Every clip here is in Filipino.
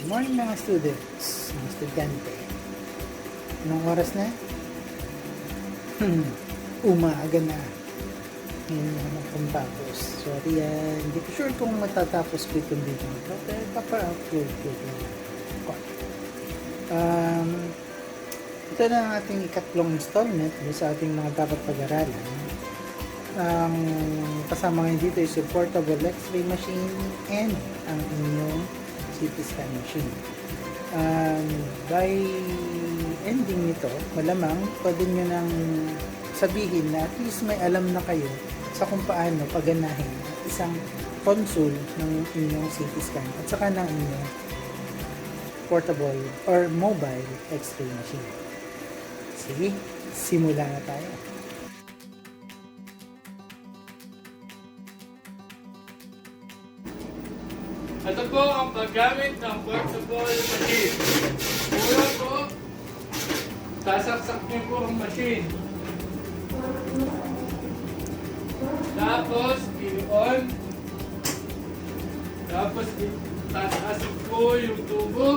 morning mga students, mga estudyante. Anong oras na? Umaga na. Ngayon na magpapagos. Sorry yan. Hindi ko sure kung matatapos ko itong video. Pero papa-upload ko ito. Ito na ang ating ikatlong installment sa ating mga dapat pag-aralan. Ang kasama ngayon dito is yung portable x-ray machine and ang inyong CT scan machine. By ending nito, malamang pwede nyo nang sabihin na at least may alam na kayo sa kung paano paganahin isang console ng inyong CT scan at saka ng inyong portable or mobile x-ray machine. Sige, simula na tayo. Ito po ang paggamit ng portable machine. Una po, sasaksak niyo po ang machine. Tapos, i-on. Tapos, tataasok po yung tubo.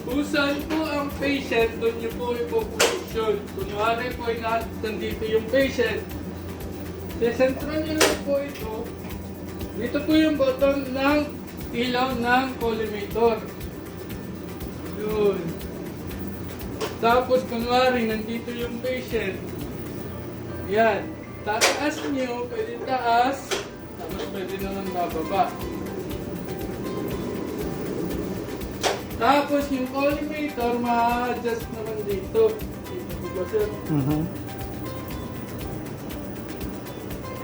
Kung saan po ang patient, doon niyo po ipoposisyon. Kunwari po, nandito yung patient. Sesentral niyo lang po ito. Dito po yung button ng ilaw ng collimator. Yun. Tapos, kunwari, nandito yung patient. Yan. Tataas nyo, pwede taas. Tapos, pwede naman bababa. Tapos, yung collimator, ma-adjust naman dito. Dito po ba, sir?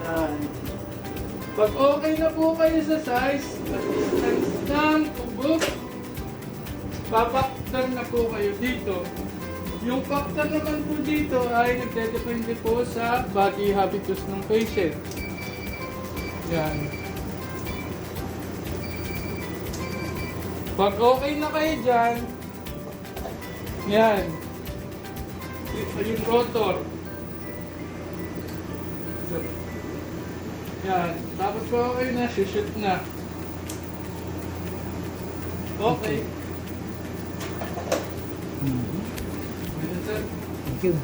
Yan. Pag okay na po kayo sa size at distance ng tubo, papaktan na po kayo dito. Yung faktan naman po dito ay nagdedepende po sa body habitus ng patient. Yan. Pag okay na kayo dyan, yan. Ito yung rotor. Yan. Tapos po okay na, shoot na. Okay. Thank you.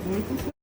Muito